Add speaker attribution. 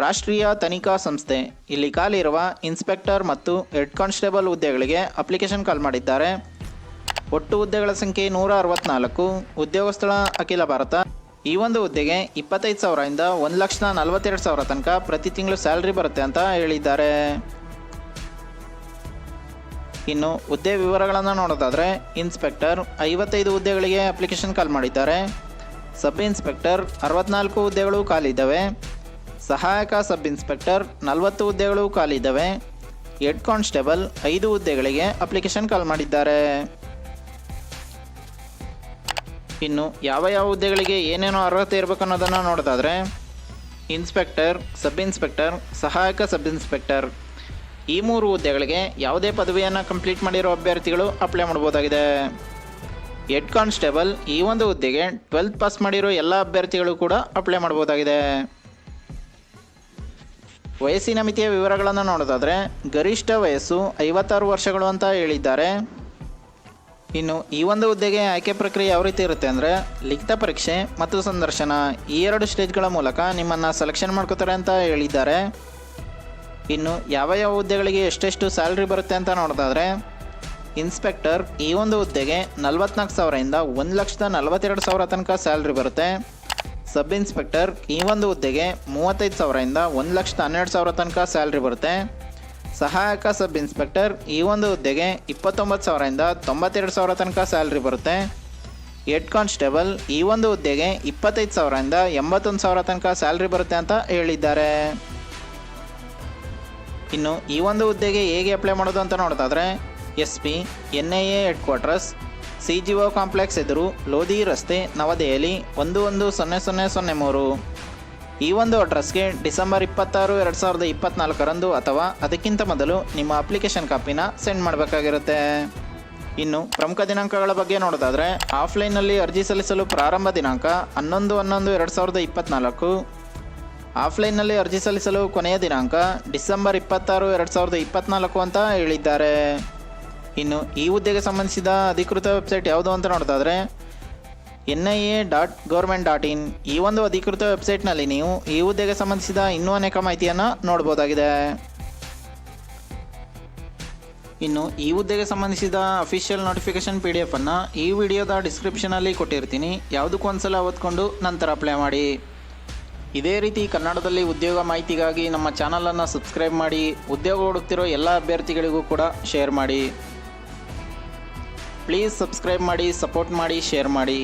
Speaker 1: ರಾಷ್ಟ್ರೀಯ ತನಿಖಾ ಸಂಸ್ಥೆ ಇಲ್ಲಿ ಖಾಲಿರುವ ಇನ್ಸ್ಪೆಕ್ಟರ್ ಮತ್ತು ಹೆಡ್ ಕಾನ್ಸ್ಟೇಬಲ್ ಹುದ್ದೆಗಳಿಗೆ ಅಪ್ಲಿಕೇಶನ್ ಕಾಲ್ ಮಾಡಿದ್ದಾರೆ. ಒಟ್ಟು ಹುದ್ದೆಗಳ ಸಂಖ್ಯೆ 164. ಉದ್ಯೋಗ ಸ್ಥಳ ಅಖಿಲ ಭಾರತ. ಈ ಒಂದು ಹುದ್ದೆಗೆ 25,000 ಇಂದ 1,42,000 ತನಕ ಪ್ರತಿ ತಿಂಗಳು ಸ್ಯಾಲ್ರಿ ಬರುತ್ತೆ ಅಂತ ಹೇಳಿದ್ದಾರೆ. ಇನ್ನು ಹುದ್ದೆ ವಿವರಗಳನ್ನು ನೋಡೋದಾದರೆ ಇನ್ಸ್ಪೆಕ್ಟರ್ 55 ಹುದ್ದೆಗಳಿಗೆ ಅಪ್ಲಿಕೇಶನ್ ಕಾಲ್ ಮಾಡಿದ್ದಾರೆ. ಸಬ್ ಇನ್ಸ್ಪೆಕ್ಟರ್ 64 ಹುದ್ದೆಗಳು ಖಾಲಿದ್ದಾವೆ. ಸಹಾಯಕ ಸಬ್ ಇನ್ಸ್ಪೆಕ್ಟರ್ 40 ಹುದ್ದೆಗಳು ಖಾಲಿದ್ದಾವೆ. ಹೆಡ್ ಕಾನ್ಸ್ಟೇಬಲ್ 5 ಹುದ್ದೆಗಳಿಗೆ ಅಪ್ಲಿಕೇಶನ್ ಕಾಲ್ ಮಾಡಿದ್ದಾರೆ. ಇನ್ನು ಯಾವ ಹುದ್ದೆಗಳಿಗೆ ಏನೇನೋ ಅರ್ಹತೆ ಇರಬೇಕು ಅನ್ನೋದನ್ನು ನೋಡೋದಾದರೆ ಇನ್ಸ್ಪೆಕ್ಟರ್, ಸಬ್ ಇನ್ಸ್ಪೆಕ್ಟರ್, ಸಹಾಯಕ ಸಬ್ ಇನ್ಸ್ಪೆಕ್ಟರ್ ಈ 3 ಹುದ್ದೆಗಳಿಗೆ ಯಾವುದೇ ಪದವಿಯನ್ನು ಕಂಪ್ಲೀಟ್ ಮಾಡಿರೋ ಅಭ್ಯರ್ಥಿಗಳು ಅಪ್ಲೈ ಮಾಡ್ಬೋದಾಗಿದೆ. ಹೆಡ್ ಕಾನ್ಸ್ಟೇಬಲ್ ಈ ಒಂದು ಹುದ್ದೆಗೆ 12th ಪಾಸ್ ಮಾಡಿರೋ ಎಲ್ಲ ಅಭ್ಯರ್ಥಿಗಳು ಕೂಡ ಅಪ್ಲೈ ಮಾಡ್ಬೋದಾಗಿದೆ. ವಯಸ್ಸಿನ ಮಿತಿಯ ವಿವರಗಳನ್ನು ನೋಡೋದಾದರೆ ಗರಿಷ್ಠ ವಯಸ್ಸು 56 ವರ್ಷಗಳು ಅಂತ ಹೇಳಿದ್ದಾರೆ. ಇನ್ನು ಈ ಒಂದು ಹುದ್ದೆಗೆ ಆಯ್ಕೆ ಪ್ರಕ್ರಿಯೆ ಯಾವ ರೀತಿ ಇರುತ್ತೆ ಅಂದರೆ ಲಿಖಿತ ಪರೀಕ್ಷೆ ಮತ್ತು ಸಂದರ್ಶನ ಈ 2 ಸ್ಟೇಜ್ಗಳ ಮೂಲಕ ನಿಮ್ಮನ್ನು ಸೆಲೆಕ್ಷನ್ ಮಾಡ್ಕೋತಾರೆ ಅಂತ ಹೇಳಿದ್ದಾರೆ. ಇನ್ನು ಯಾವ ಹುದ್ದೆಗಳಿಗೆ ಎಷ್ಟೆಷ್ಟು ಸ್ಯಾಲ್ರಿ ಬರುತ್ತೆ ಅಂತ ನೋಡೋದಾದರೆ ಇನ್ಸ್ಪೆಕ್ಟರ್ ಈ ಒಂದು ಹುದ್ದೆಗೆ 44,000 ಇಂದ 1,42,000 ತನಕ ಸ್ಯಾಲ್ರಿ ಬರುತ್ತೆ. ಸಬ್ ಇನ್ಸ್ಪೆಕ್ಟರ್ ಈ ಒಂದು ಹುದ್ದೆಗೆ 35,000 ಇಂದ 1,12,000 ತನಕ ಸ್ಯಾಲ್ರಿ ಬರುತ್ತೆ. ಸಹಾಯಕ ಸಬ್ ಇನ್ಸ್ಪೆಕ್ಟರ್ ಈ ಒಂದು ಹುದ್ದೆಗೆ 29,000 ಇಂದ 92,000 ತನಕ ಸ್ಯಾಲ್ರಿ ಬರುತ್ತೆ. ಹೆಡ್ ಕಾನ್ಸ್ಟೇಬಲ್ ಈ ಒಂದು ಹುದ್ದೆಗೆ 25,000 ಇಂದ 81,000 ತನಕ ಸ್ಯಾಲ್ರಿ ಬರುತ್ತೆ ಅಂತ ಹೇಳಿದ್ದಾರೆ. ಇನ್ನು ಈ ಒಂದು ಹುದ್ದೆಗೆ ಹೇಗೆ ಅಪ್ಲೈ ಮಾಡೋದು ಅಂತ ನೋಡೋದಾದರೆ SP NIA head quarters CGO complex ಎದುರು ಲೋಧಿ ರಸ್ತೆ ನವದೆಹಲಿ 110003 ಈ ಒಂದು ಅಡ್ರೆಸ್ಗೆ ಡಿಸೆಂಬರ್ 26, 2024 ಅಥವಾ ಅದಕ್ಕಿಂತ ಮೊದಲು ನಿಮ್ಮ ಅಪ್ಲಿಕೇಶನ್ ಕಾಪಿನ ಸೆಂಡ್ ಮಾಡಬೇಕಾಗಿರುತ್ತೆ. ಇನ್ನು ಪ್ರಮುಖ ದಿನಾಂಕಗಳ ಬಗ್ಗೆ ನೋಡೋದಾದರೆ ಆಫ್ಲೈನ್ನಲ್ಲಿ ಅರ್ಜಿ ಸಲ್ಲಿಸಲು ಪ್ರಾರಂಭ ದಿನಾಂಕ 11/11/2024. ಆಫ್ಲೈನ್ನಲ್ಲಿ ಅರ್ಜಿ ಸಲ್ಲಿಸಲು ಕೊನೆಯ ದಿನಾಂಕ ಡಿಸೆಂಬರ್ 26, 2024 ಅಂತ ಹೇಳಿದ್ದಾರೆ. ಇನ್ನು ಈ ಹುದ್ದೆಗೆ ಸಂಬಂಧಿಸಿದ ಅಧಿಕೃತ ವೆಬ್ಸೈಟ್ ಯಾವುದು ಅಂತ ನೋಡೋದಾದರೆ NIA.government.in ಈ ಒಂದು ಅಧಿಕೃತ ವೆಬ್ಸೈಟ್ನಲ್ಲಿ ನೀವು ಈ ಹುದ್ದೆಗೆ ಸಂಬಂಧಿಸಿದ ಇನ್ನೂ ಅನೇಕ ಮಾಹಿತಿಯನ್ನು ನೋಡ್ಬೋದಾಗಿದೆ. ಇನ್ನು ಈ ಹುದ್ದೆಗೆ ಸಂಬಂಧಿಸಿದ ಅಫಿಷಿಯಲ್ ನೋಟಿಫಿಕೇಶನ್ PDF ಅನ್ನು ಈ ವಿಡಿಯೋದ ಡಿಸ್ಕ್ರಿಪ್ಷನಲ್ಲಿ ಕೊಟ್ಟಿರ್ತೀನಿ. ಯಾವುದಕ್ಕೂ ಒಂದ್ಸಲ ಓದ್ಕೊಂಡು ನಂತರ ಅಪ್ಲೈ ಮಾಡಿ. ಇದೇ ರೀತಿ ಕನ್ನಡದಲ್ಲಿ ಉದ್ಯೋಗ ಮಾಹಿತಿಗಾಗಿ ನಮ್ಮ ಚಾನಲನ್ನು ಸಬ್ಸ್ಕ್ರೈಬ್ ಮಾಡಿ. ಉದ್ಯೋಗ ಹುಡುಕ್ತಿರೋ ಎಲ್ಲ ಅಭ್ಯರ್ಥಿಗಳಿಗೂ ಕೂಡ ಶೇರ್ ಮಾಡಿ. ಪ್ಲೀಸ್ ಸಬ್ಸ್ಕ್ರೈಬ್ ಮಾಡಿ, ಸಪೋರ್ಟ್ ಮಾಡಿ, ಶೇರ್ ಮಾಡಿ.